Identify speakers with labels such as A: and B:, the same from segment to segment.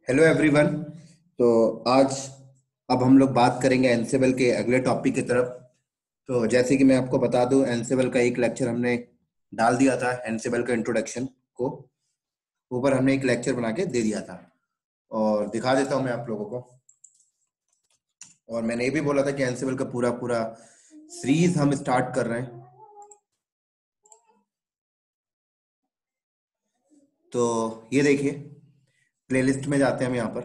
A: Hello everyone. तो आज अब हम लोग बात करेंगे एनसेबल के अगले टॉपिक की तरफ। तो जैसे कि मैं आपको बता दूं, एनसेबल का एक लेक्चर हमने डाल दिया था। एनसेबल का इंट्रोडक्शन को ऊपर हमने एक लेक्चर बना के दे दिया था और दिखा देता हूं मैं आप लोगों को। और मैंने ये भी बोला था कि एनसेबल का पूरा पूरा सीरीज हम स्टार्ट कर रहे हैं। तो ये देखिए, प्लेलिस्ट में जाते हैं हम यहाँ पर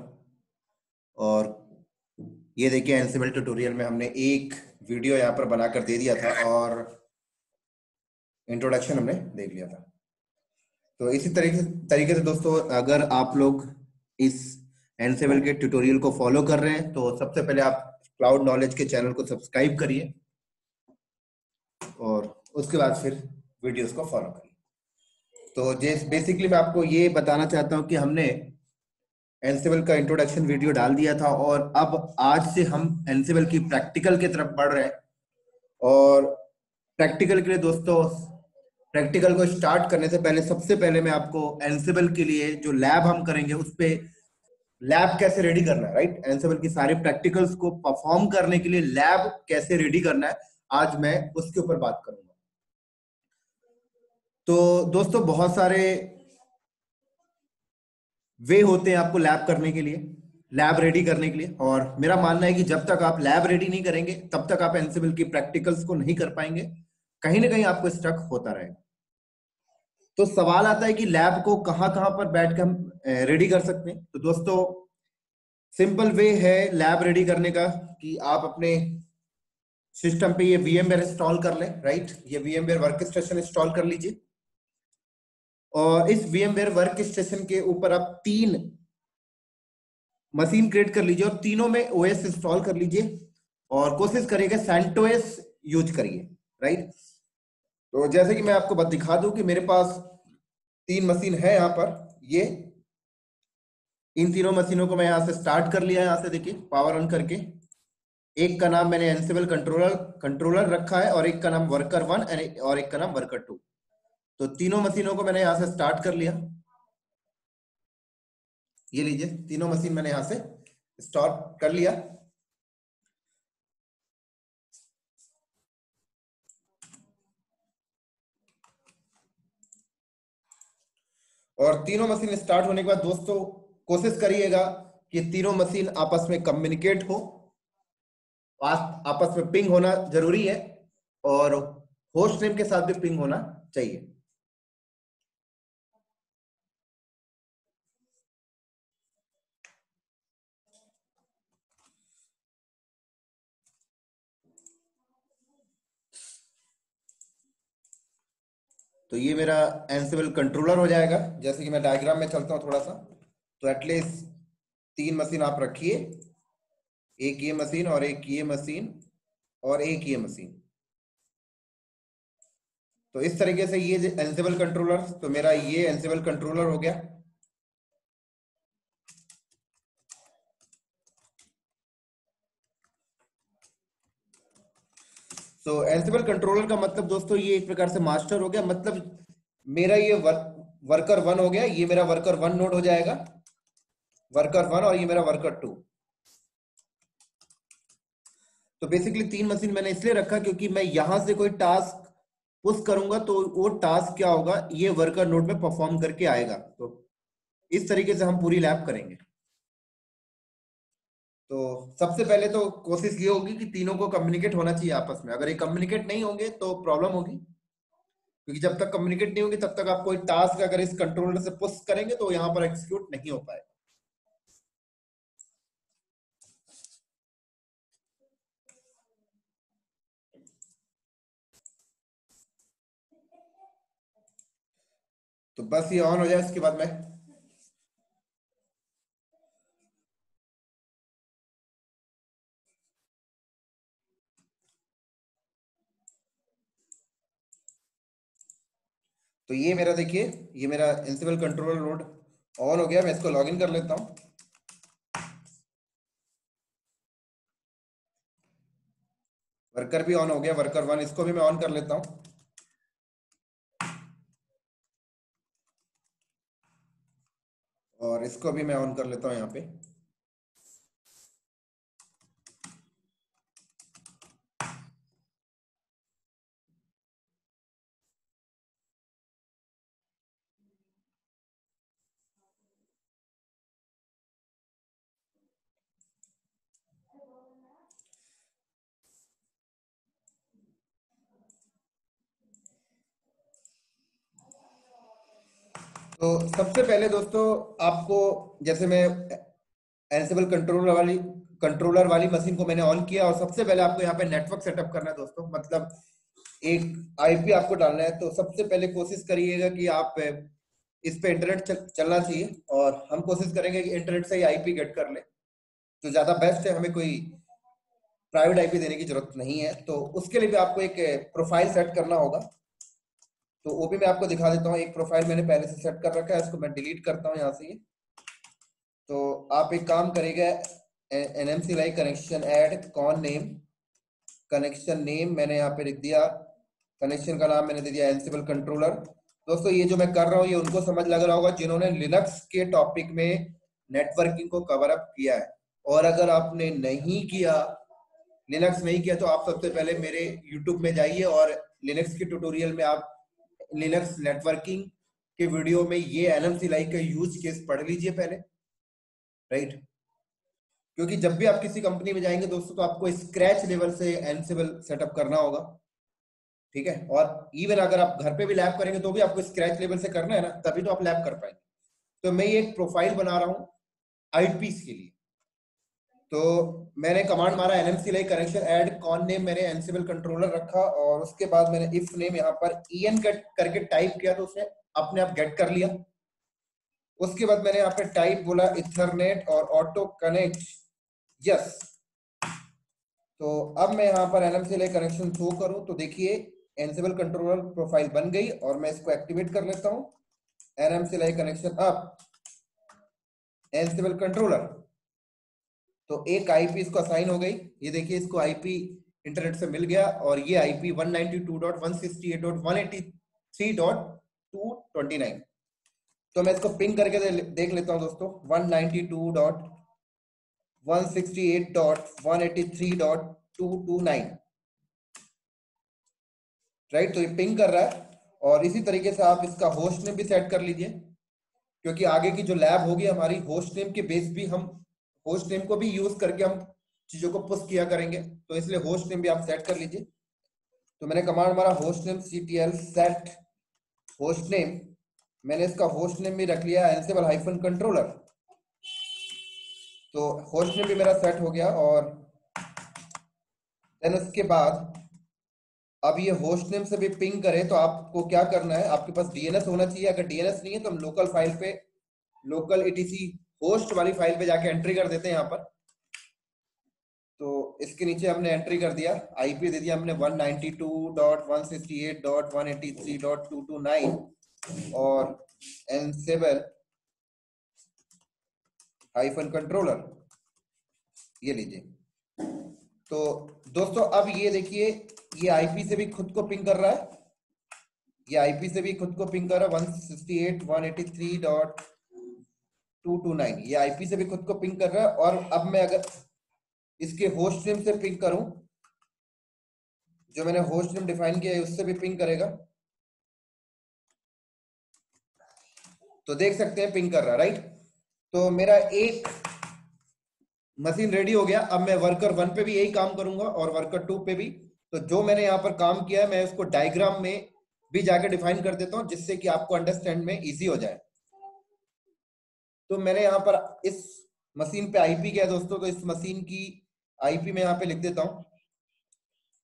A: और ये देखिए, एनसेबल ट्यूटोरियल में हमने एक वीडियो यहाँ पर बनाकर दे दिया था और इंट्रोडक्शन हमने देख लिया था। तो इसी तरीके से दोस्तों, अगर आप लोग इस एनसेबल के ट्यूटोरियल को फॉलो कर रहे हैं तो सबसे पहले आप क्लाउड नॉलेज के चैनल को सब्सक्राइब करिए और उसके बाद फिर वीडियोस को फॉलो करिए। तो बेसिकली मैं आपको ये बताना चाहता हूँ कि हमने एनसेबल का इंट्रोडक्शन वीडियो डाल दिया था और अब आज से हम एनसेबल की प्रैक्टिकल की तरफ बढ़ रहे हैं। और प्रैक्टिकल के लिए दोस्तों, प्रैक्टिकल को स्टार्ट करने से पहले सबसे पहले मैं आपको एनसेबल के लिए जो लैब हम करेंगे उस पे लैब कैसे रेडी करना है, राइट। एनसेबल की सारे प्रैक्टिकल्स को परफॉर्म करने के लिए लैब कैसे रेडी करना है, आज मैं उसके ऊपर बात करूंगा। तो दोस्तों, बहुत सारे वे होते हैं आपको लैब करने के लिए, लैब रेडी करने के लिए। और मेरा मानना है कि जब तक आप लैब रेडी नहीं करेंगे तब तक आप एनसेबल की प्रैक्टिकल्स को नहीं कर पाएंगे। कहीं ना कहीं आपको स्टक होता रहेगा। तो सवाल आता है कि लैब को कहां कहां पर बैठ के हम रेडी कर सकते हैं। तो दोस्तों, सिंपल वे है लैब रेडी करने का कि आप अपने सिस्टम पे ये VMware इंस्टॉल कर लें, राइट। ये VMware वर्क स्टेशन इंस्टॉल कर लीजिए और इस VMware वर्क स्टेशन के ऊपर आप 3 मशीन क्रिएट कर लीजिए और तीनों में OS इंस्टॉल कर लीजिए और कोशिश करिएगा CentOS यूज करिए, राइट। तो जैसे कि मैं आपको बस दिखा दूं कि मेरे पास 3 मशीन है यहाँ पर। ये इन तीनों मशीनों को मैं यहाँ से स्टार्ट कर लिया है। यहाँ से देखिए, पावर ऑन करके एक का नाम मैंने एनसेबल कंट्रोलर कंट्रोलर रखा है और एक का नाम वर्कर 1 और एक का नाम वर्कर 2। तो तीनों मशीनों को मैंने यहाँ से स्टार्ट कर लिया। ये लीजिए, तीनों मशीन मैंने यहाँ से स्टार्ट कर लिया। और तीनों मशीन स्टार्ट होने के बाद दोस्तों, कोशिश करिएगा कि तीनों मशीन आपस में कम्युनिकेट हो। आपस में पिंग होना जरूरी है और होस्ट नेम के साथ भी पिंग होना चाहिए। तो ये मेरा एनसेबल कंट्रोलर हो जाएगा। जैसे कि मैं डायग्राम में चलता हूँ थोड़ा सा, तो एटलीस्ट 3 मशीन आप रखिए, एक ये मशीन और एक ये मशीन और एक ये मशीन। तो इस तरीके से ये एनसेबल कंट्रोलर, तो मेरा ये एनसेबल कंट्रोलर हो गया। तो एनसेबल कंट्रोलर का मतलब दोस्तों, ये एक प्रकार से मास्टर हो गया। मतलब मेरा ये वर्कर 1 हो गया, ये मेरा वर्कर 1 नोड हो जाएगा, वर्कर 1, और ये मेरा वर्कर 2। तो बेसिकली 3 मशीन मैंने इसलिए रखा क्योंकि मैं यहां से कोई टास्क पुश करूंगा तो वो टास्क क्या होगा, ये वर्कर नोड में परफॉर्म करके आएगा। तो इस तरीके से हम पूरी लैब करेंगे। तो सबसे पहले तो कोशिश ये होगी कि तीनों को कम्युनिकेट होना चाहिए आपस में। अगर ये कम्युनिकेट नहीं होंगे तो प्रॉब्लम होगी, क्योंकि जब तक कम्युनिकेट नहीं होगी तब तक आप कोई टास्क अगर इस कंट्रोलर से पुश करेंगे तो यहाँ पर एग्जीक्यूट नहीं हो पाएगा। तो बस ये ऑन हो जाए, इसके बाद मैं तो ये मेरा देखिए, ये मेरा एनसिबल कंट्रोलर नोड ऑन हो गया। मैं इसको लॉगिन कर लेता हूँ। वर्कर भी ऑन हो गया, वर्कर 1, इसको भी मैं ऑन कर लेता हूँ। और इसको भी मैं ऑन कर लेता हूं यहाँ पे। तो सबसे पहले दोस्तों आपको, जैसे मैं एनसिबल कंट्रोलर वाली मशीन को मैंने ऑन किया, और सबसे पहले आपको यहाँ पे नेटवर्क सेटअप करना है दोस्तों। मतलब एक आईपी आपको डालना है। तो सबसे पहले कोशिश करिएगा कि आप इस पे इंटरनेट चलना चाहिए, और हम कोशिश करेंगे कि इंटरनेट से ही आईपी गेट कर ले तो ज्यादा बेस्ट है। हमें कोई प्राइवेट आईपी देने की जरूरत नहीं है। तो उसके लिए भी आपको एक प्रोफाइल सेट करना होगा। तो वो भी मैं आपको दिखा देता हूँ। एक प्रोफाइल मैंने पहले से सेट कर रखा है, इसको मैं डिलीट करता हूँ यहाँ से। तो आप एक काम करेगा, nmcli connection add con name, connection name मैंने यहाँ पे लिख दिया, कनेक्शन का नाम मैंने दे दिया एनसिबल कंट्रोलर। दोस्तों ये जो मैं कर रहा हूँ ये उनको समझ लग रहा होगा जिन्होंने लिनक्स के टॉपिक में नेटवर्किंग को कवर अप किया है। और अगर आपने नहीं किया, लिनक्स नहीं किया, तो आप सबसे पहले मेरे यूट्यूब में जाइए और लिनक्स के ट्यूटोरियल में आप लिनक्स नेटवर्किंग के वीडियो में ये एनएमसी लाइक का यूज केस पढ़ लीजिए पहले, राइट। क्योंकि जब भी आप किसी कंपनी में जाएंगे दोस्तों, तो आपको स्क्रैच लेवल से एनसिबल सेटअप करना होगा, ठीक है। और इवन अगर आप घर पे भी लैब करेंगे तो भी आपको स्क्रैच लेवल से करना है ना, तभी तो आप लैब कर पाएंगे। तो मैं ये एक प्रोफाइल बना रहा हूँ आईपीस के लिए। तो मैंने कमांड मारा nmcli connection add con name, मैंने एनसिबल कंट्रोलर रखा, और उसके बाद मैंने इफ नेम यहाँ पर en करके टाइप किया, तो उसने अपने आप गेट कर लिया। उसके बाद मैंने यहाँ पे टाइप बोला इथरनेट और ऑटो कनेक्ट, यस। तो अब मैं यहाँ पर एनएमसी लाइक कनेक्शन शो करूं तो देखिए एनसिबल कंट्रोलर प्रोफाइल बन गई, और मैं इसको एक्टिवेट कर लेता हूं। NMC like connection up एनसिबल controller, तो एक आईपी इसको असाइन हो गई। ये देखिए इसको आईपी इंटरनेट से मिल गया, और ये आईपी 192.168.183.229। तो मैं इसको पिंग करके देख लेता हूं दोस्तों। 192.168.183.229, राइट। तो ये पिंग कर रहा है। और इसी तरीके से आप इसका होस्ट नेम भी सेट कर लीजिए, क्योंकि आगे की जो लैब होगी हमारी होस्ट नेम के बेस भी, हम होस्ट नेम को भी यूज करके हम चीजों को पुश किया करेंगे। तो इसलिए होस्ट नेम भी आप सेट कर लीजिए। तो मैंने कमांड मारा host name ctl set host name, मैंने इसका होस्ट नेम भी रख लिया एनसिबल हाइफन कंट्रोलर। तो होस्ट नेम भी मेरा सेट हो गया। और देन उसके बाद अब ये होस्ट नेम से भी पिंग करे तो आपको क्या करना है, आपके पास डीएनएस होना चाहिए। अगर डीएनएस नहीं है तो हम लोकल फाइल पे, लोकल एटीसी होस्ट वाली फाइल पे जाके एंट्री कर देते हैं यहाँ पर। तो इसके नीचे हमने एंट्री कर दिया, आईपी दे दिया हमने 192.168.183.229 और एनसिबल हाइफन कंट्रोलर, ये लीजिए। तो दोस्तों अब ये देखिए, ये आईपी से भी खुद को पिंग कर रहा है, ये आईपी से भी खुद को पिंग कर रहा है 168.183.229, ये आईपी से भी खुद को पिंग कर रहा है। और अब मैं अगर इसके होस्ट नेम से पिंग करूं, जो मैंने होस्ट नेम डिफाइन किया है उससे भी पिंग करेगा, तो देख सकते हैं पिंग कर रहा है, राइट। तो मेरा एक मशीन रेडी हो गया। अब मैं वर्कर 1 पे भी यही काम करूंगा और वर्कर 2 पे भी। तो जो मैंने यहाँ पर काम किया है मैं उसको डायग्राम में भी जाकर डिफाइन कर देता हूं, जिससे कि आपको अंडरस्टैंड में इजी हो जाए। तो मैंने यहाँ पर इस मशीन पे आईपी किया दोस्तों, तो इस मशीन की आईपी मैं यहाँ पे लिख देता हूँ।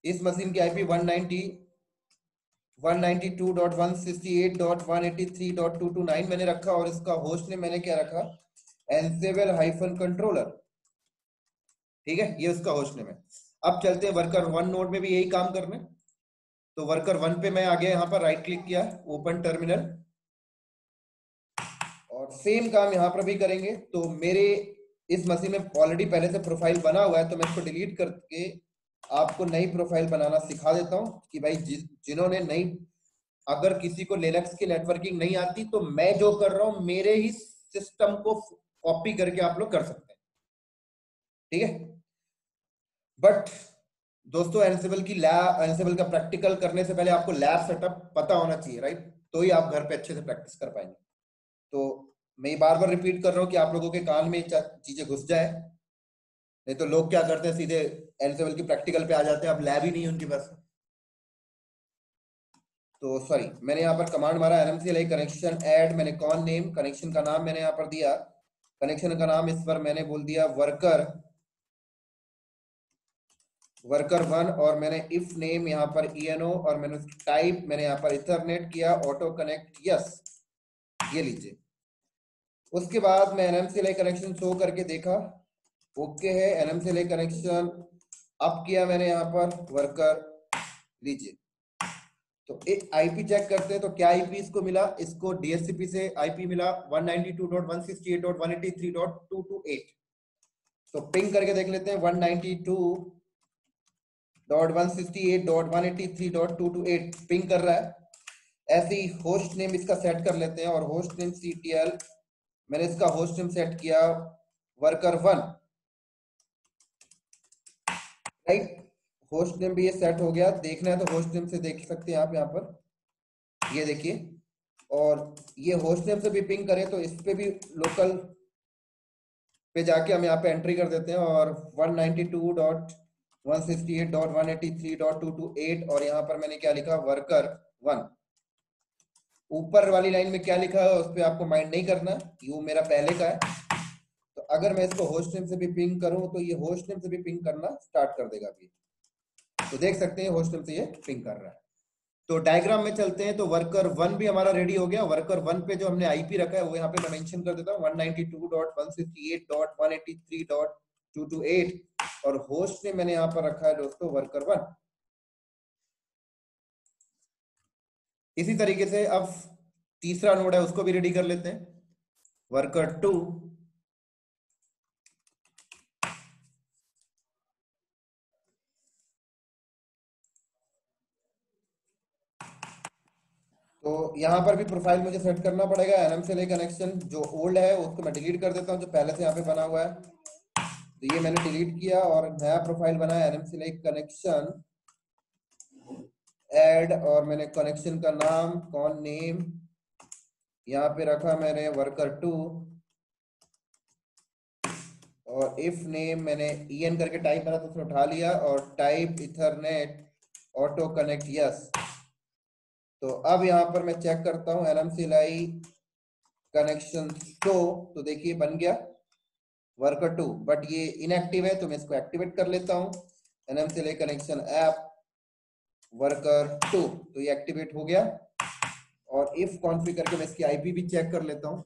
A: इस मशीन की आईपी 192.168.183.229 मैंने रखा, और इसका होस्ट नेम मैंने क्या रखा, एनसिबल हाइफन कंट्रोलर, ठीक है, ये उसका होस्ट नेम है। अब चलते हैं वर्कर 1 नोड में भी यही काम करने। तो वर्कर 1 पे मैं आ गया, यहाँ पर राइट क्लिक किया, ओपन टर्मिनल, और सेम काम यहाँ पर भी करेंगे। तो मेरे इस मशीन में ऑलरेडी पहले से प्रोफाइल बना हुआ है, तो मैं इसको डिलीट करके आपको नई प्रोफाइल बनाना सिखा देता हूं कि भाई जिन्होंने नई, अगर किसी को लिनक्स की नेटवर्किंग नहीं आती तो मैं जो कर रहा हूं मेरे ही सिस्टम को कॉपी करके आप लोग कर सकते हैं, ठीक है। बट दोस्तों एनसिबल की लैब, एनसिबल का प्रैक्टिकल करने से पहले आपको लैब सेटअप पता होना चाहिए, राइट? तो ही आप घर पे अच्छे से प्रैक्टिस कर पाएंगे। तो मैं बार बार रिपीट कर रहा हूँ कि आप लोगों के कान में चीजें घुस जाए, नहीं तो लोग क्या करते हैं, सीधे एनसिबल की प्रैक्टिकल पे आ जाते हैं, अब लैब ही नहीं है उनके पास। तो सॉरी, मैंने यहाँ पर कमांड मारा nmcli कनेक्शन ऐड, मैंने कौन नेम, कनेक्शन का नाम मैंने यहाँ पर दिया, कनेक्शन का नाम इस पर मैंने बोल दिया वर्कर 1, और मैंने इफ नेम यहाँ पर eno, और मैंने टाइप मैंने यहाँ पर इथरनेट किया, ऑटो कनेक्ट यस, ये लीजिए। उसके बाद मैं nmcli कनेक्शन शो करके देखा, ओके है, nmcli कनेक्शन अप किया मैंने यहाँ पर वर्कर, लीजिए। तो एक आईपी चेक करते हैं, तो क्या आईपी इसको मिला, इसको डीएचसीपी से आईपी मिला 192.168.183.228। तो पिंग करके देख लेते हैं 192.168.183.228 पिंग कर रहा है। ऐसे ही होस्ट नेम इसका सेट कर लेते हैं, और होस्ट नेम CTL, मैंने इसका होस्ट नेम सेट किया वर्कर 1, राइट। होस्ट नेम भी ये सेट हो गया, देखना है तो होस्ट नेम से देख सकते हैं आप यहाँ पर, ये देखिए। और ये होस्ट नेम से भी पिंग करें तो इस पे भी लोकल पे जाके हम यहाँ पे एंट्री कर देते हैं, और 192.168.183.228, और यहाँ पर मैंने क्या लिखा, वर्कर 1। ऊपर वाली लाइन में क्या लिखा है उस पर आपको माइंड नहीं करना, ये मेरा पहले का है। तो अगर मैं इसको होस्ट नेम से भी पिंग करूं तो ये होस्ट नेम से भी पिंग करना स्टार्ट कर देगा अभी, तो देख सकते हैं होस्ट नेम से ये पिंग कर रहा है। तो डायग्राम में चलते हैं, तो वर्कर 1 भी हमारा रेडी हो गया। वर्कर 1 पे जो हमने आईपी रखा है वो यहाँ पे मैं मेंशन कर देता हूँ 192.168.183.228, और होस्ट ने मैंने यहाँ पर रखा है दोस्तों वर्कर 1। इसी तरीके से अब तीसरा नोड है उसको भी रेडी कर लेते हैं, वर्कर 2। तो यहाँ पर भी प्रोफाइल मुझे सेट करना पड़ेगा, nmcli कनेक्शन जो ओल्ड है उसको मैं डिलीट कर देता हूँ, जो पहले से यहाँ पे बना हुआ है, तो ये मैंने डिलीट किया और नया प्रोफाइल बनाया nmcli कनेक्शन ऐड, और मैंने कनेक्शन का नाम कौन नेम यहाँ पे रखा मैंने वर्कर 2, और इफ नेम मैंने en करके टाइप करा तो उसने उठा लिया, और type Ethernet auto connect yes. तो अब यहाँ पर मैं चेक करता हूँ nmcli कनेक्शन तो देखिए बन गया वर्कर 2, बट ये इनएक्टिव है तो मैं इसको एक्टिवेट कर लेता हूँ, nmcli कनेक्शन ऐप वर्कर 2, तो ये एक्टिवेट हो गया। और इफ कॉन्फिग करके मैं इसकी आईपी भी चेक कर लेता हूँ,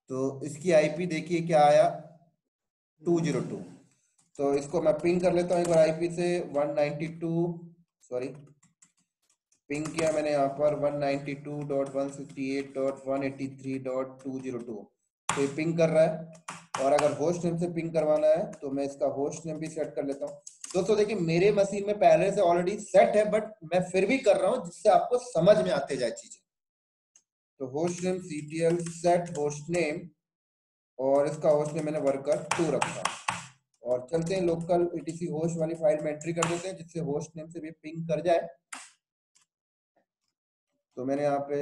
A: तो इसकी आईपी देखिए क्या आया 202। तो इसको मैं पिंग कर लेता हूँ एक बार आईपी से 192, सॉरी पिंग किया मैंने यहाँ पर 192.168.183.202, तो ये पिंग कर रहा है। और अगर होस्ट नेम से पिंग करवाना है तो मैं इसका होस्ट नेम भी सेट कर लेता हूँ। दोस्तों देखिए मेरे मशीन में पहले से ऑलरेडी सेट है, बट मैं फिर भी कर रहा हूँ जिससे आपको समझ में आते जाए चीजें। तो host name CTL set host name, और इसका होस्ट नेम मैंने वर्कर 2 रखा, और चलते हैं लोकल etc होस्ट वाली फाइल में एंट्री कर देते हैं जिससे होस्ट नेम से भी पिंग कर जाए। तो मैंने यहाँ पे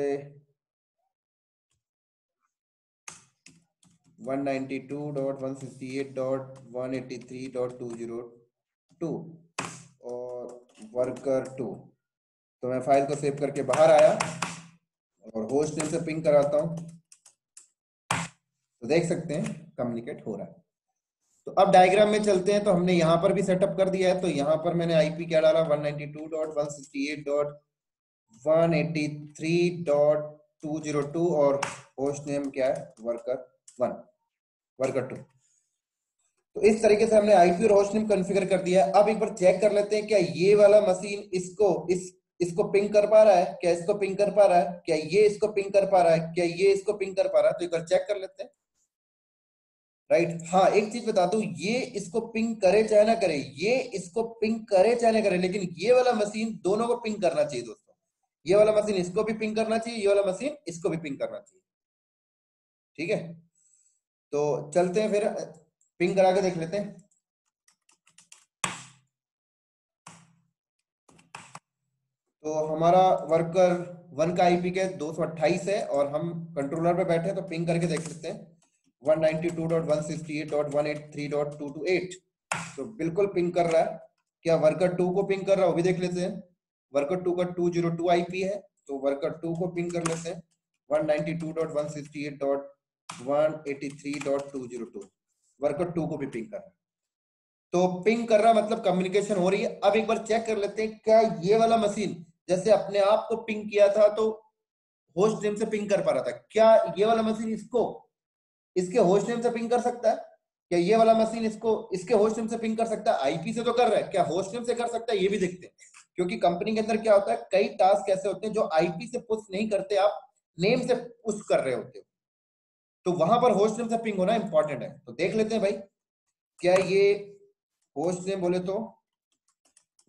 A: 192.168.183.202 और वर्कर 2, तो मैं फाइल को सेव करके बाहर आया और होस्ट नेम से पिंग कराता हूं, तो देख सकते हैं कम्युनिकेट हो रहा है। तो अब डायग्राम में चलते हैं, तो हमने यहां पर भी सेटअप कर दिया है, तो यहां पर मैंने आईपी क्या डाला 192.168.183.202, और होस्ट नेम क्या है वर्कर 1 वर्कर 2। तो इस तरीके से हमने आईपी और होस्ट नेम कॉन्फ़िगर कर दिया है। अब एक बार चेक कर लेते हैं क्या ये वाला मशीन इसको पिंग कर पा रहा है, क्या इसको पिंग कर पा रहा है, क्या ये इसको पिंग कर पा रहा है, क्या ये इसको पिंग कर पा रहा है, तो एक बार चेक कर लेते हैं, राइट। हाँ एक चीज बता दूं, ये इसको पिंग करे चाहे ना करे, ये इसको पिंग करे चाहे ना करे, लेकिन ये वाला मशीन दोनों को पिंग करना चाहिए दोस्तों। ये वाला मशीन इसको भी पिंग करना चाहिए, ये वाला मशीन इसको भी पिंग करना चाहिए। ठीक है, तो चलते हैं फिर पिंग करा के देख लेते हैं। तो हमारा वर्कर 1 का आईपी के 228 है और हम कंट्रोलर पे बैठे हैं, तो पिंग करके देख लेते हैं 192.168.183.228। तो बिल्कुल पिंग कर रहा है। क्या वर्कर 2 को पिंग कर रहा है वो भी देख लेते हैं। वर्कर 2 का 202 आईपी है, तो वर्कर 2 को पिंग कर लेते हैं 192.168.183.202। वर्कर 2 को भी पिंग कर रहा है। तो पिंग कर रहा मतलब कम्युनिकेशन हो रही है। अब एक बार चेक कर लेते हैं क्या ये वाला मशीन जैसे अपने आप को पिंग किया था तो होस्ट नेम से पिंग कर पा रहा था, क्या ये वाला मशीन इसको इसके होस्ट नेम से पिंग कर सकता है? क्या ये वाला मशीन इसको इसके होस्ट नेम से पिंग कर सकता है? आईपी से तो कर रहा है, क्या होस्ट नेम से कर सकता है? ये भी देखते हैं, क्योंकि कंपनी के अंदर क्या होता है, कई टास्क ऐसे होते हैं जो आईपी से पुश नहीं करते, आप नेम से पुश कर रहे होते हो, तो वहां पर होस्ट नेम से पिंग होना इंपॉर्टेंट है। तो देख लेते हैं भाई, क्या ये होस्ट नेम बोले तो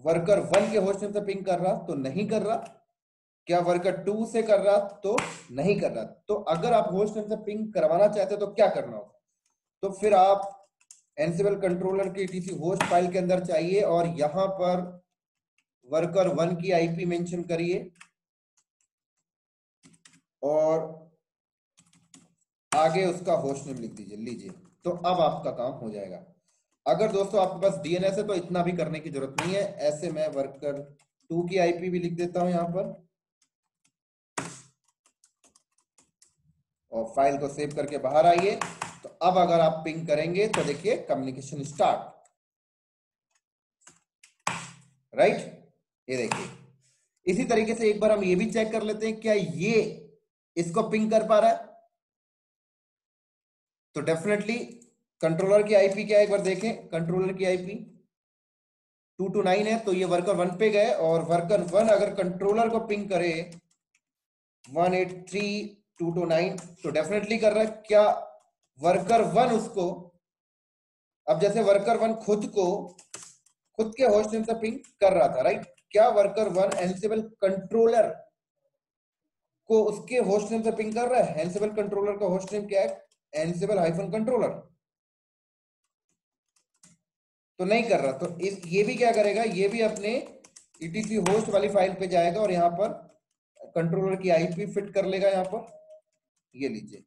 A: वर्कर 1 के होस्ट नेम से पिंग कर रहा? तो नहीं कर रहा। क्या वर्कर 2 से कर रहा? तो नहीं कर रहा। तो अगर आप होस्ट नेम से पिंग करवाना चाहते हो तो क्या करना होगा? तो फिर आप एनसिबल कंट्रोलर की टीसी होस्ट फाइल के अंदर चाहिए और यहां पर वर्कर 1 की आईपी मेंशन करिए और आगे उसका होस्ट नेम लिख दीजिए, लीजिए। तो अब आपका काम हो जाएगा। अगर दोस्तों आपके पास डीएनएस है तो इतना भी करने की जरूरत नहीं है। ऐसे मैं वर्कर 2 की आईपी भी लिख देता हूं यहां पर और फाइल को सेव करके बाहर आइए। तो अब अगर आप पिंग करेंगे तो देखिए कम्युनिकेशन स्टार्ट, राइट। ये देखिए, इसी तरीके से एक बार हम ये भी चेक कर लेते हैं क्या ये इसको पिंग कर पा रहा है? तो डेफिनेटली कंट्रोलर की आईपी क्या है एक बार देखें। कंट्रोलर की आईपी 229 है, तो ये वर्कर 1 पे गए और वर्कर 1 अगर कंट्रोलर को पिंग करे 183.229 तो डेफिनेटली कर रहा है। क्या वर्कर 1 उसको, अब जैसे वर्कर 1 खुद के होस्ट नेम से पिंग कर रहा था, राइट। क्या वर्कर 1 एनसिबल कंट्रोलर को उसके होस्ट नेम से पिंग कर रहा है? एनसिबल कंट्रोलर का होस्ट नेम क्या है? एनसिबल हाइफन कंट्रोलर। तो नहीं कर रहा। तो ये भी क्या करेगा, ये भी अपने ईटीसी होस्ट वाली फाइल पे जाएगा और यहाँ पर कंट्रोलर की आईपी फिट कर लेगा यहाँ पर, ये लीजिए।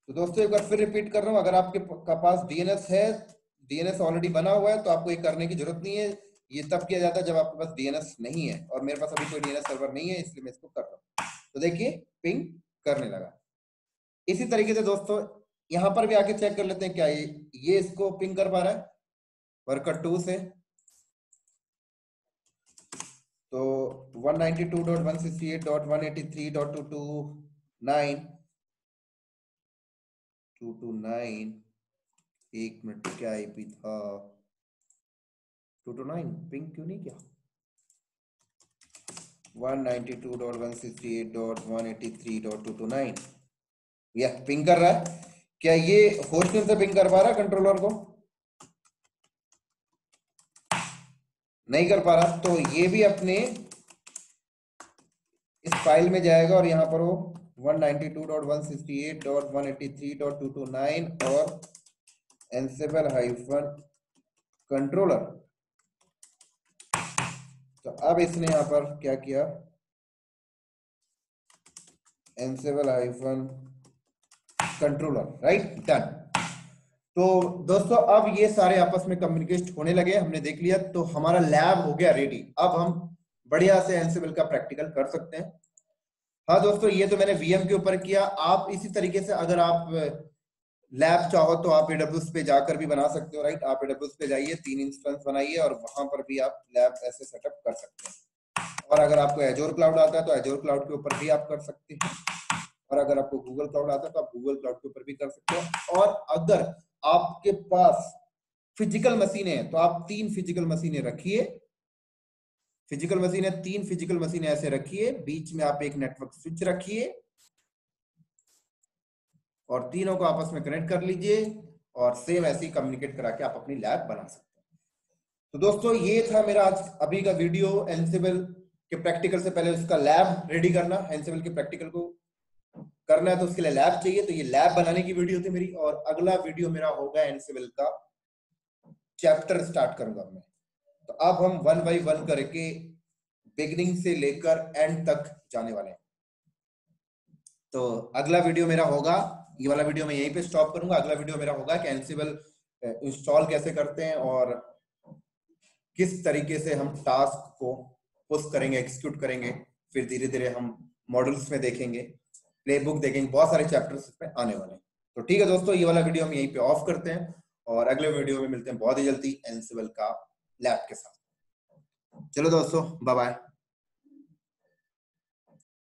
A: तो दोस्तों एक बार फिर रिपीट कर रहा हूं, अगर आपके पास डीएनएस है, डीएनएस ऑलरेडी बना हुआ है तो आपको ये करने की जरूरत नहीं है। ये तब किया जाता है जब आपके पास डीएनएस नहीं है, और मेरे पास अभी कोई डीएनएस सर्वर नहीं है इसलिए मैं इसको कर रहा हूं। तो देखिए पिंग करने लगा। इसी तरीके से दोस्तों यहां पर भी आके चेक कर लेते हैं क्या ये इसको पिंग कर पा रहा है वर्कर 2 से। तो 192.168.183.229 एक मिनट, क्या आईपी था 229, पिंग क्यों नहीं किया? 192.168.183.229 यह पिंग कर रहा है। क्या ये होस्ट नेम से पिंग कर पा रहा है कंट्रोलर को? नहीं कर पा रहा। तो ये भी अपने इस फाइल में जाएगा और यहां पर वो 192.168.183.229 और एनसिबल हाइफन कंट्रोलर। तो अब इसने यहां पर क्या किया, एनसिबल हाइफन कंट्रोलर, राइट, डन। तो दोस्तों अब ये सारे आपस में कम्युनिकेट होने लगे, हमने देख लिया। तो हमारा लैब हो गया रेडी। अब हम बढ़िया से एनसिबल का प्रैक्टिकल कर सकते हैं। हाँ दोस्तों, ये तो मैंने वीएम के ऊपर किया। आप इसी तरीके से अगर आप लैब चाहो तो आप एडब्ल्यूएस पे जाकर भी बना सकते हो, राइट। आप एडब्ल्यूएस पे जाइए, 3 इंस्टेंस बनाइए और वहां पर भी आप लैब ऐसे सेटअप कर सकते हैं। और अगर आपको एजोर क्लाउड आता है तो एजोर क्लाउड के ऊपर भी आप कर सकते हैं, और अगर आपको गूगल क्लाउड आता है तो आप गूगल क्लाउड के ऊपर भी कर सकते हो। और अगर आपके पास फिजिकल मशीनें हैं तो आप 3 फिजिकल मशीनें रखिए। फिजिकल मशीनें 3 फिजिकल मशीनें ऐसे रखिए, बीच में आप एक नेटवर्क स्विच रखिए और तीनों को आपस में कनेक्ट कर लीजिए और सेम ऐसे ही कम्युनिकेट करा के आप अपनी लैब बना सकते हैं। तो दोस्तों ये था मेरा आज अभी का वीडियो एनसिबल कि प्रैक्टिकल से पहले उसका लैब रेडी करना, एंसिबल के प्रैक्टिकल को करना है तो उसके लिए लैब चाहिए। तो ये लैब बनाने की वीडियो थी मेरी, और अगला वीडियो मेरा होगा एंसिबल का चैप्टर स्टार्ट करूंगा मैं। तो अब हम 1 बाय 1 करके बिगिनिंग से लेकर एंड तक जाने वाले हैं। तो अगला वीडियो मेरा होगा, ये वाला वीडियो मैं यहीं पे स्टॉप करूंगा। अगला वीडियो मेरा होगा कि एंसिबल इंस्टॉल कैसे करते हैं और किस तरीके से हम टास्क को पुश करेंगे, एग्जीक्यूट करेंगे। फिर धीरे धीरे हम मॉड्यूल्स में देखेंगे, प्लेबुक देखेंगे, बहुत सारे चैप्टर्स इसमें आने वाले हैं। तो ठीक है दोस्तों, ये वाला वीडियो हम यहीं पे ऑफ करते हैं और अगले वीडियो में मिलते हैं बहुत ही जल्दी एंसिबल का लैब के साथ। चलो दोस्तों, बाय बाय।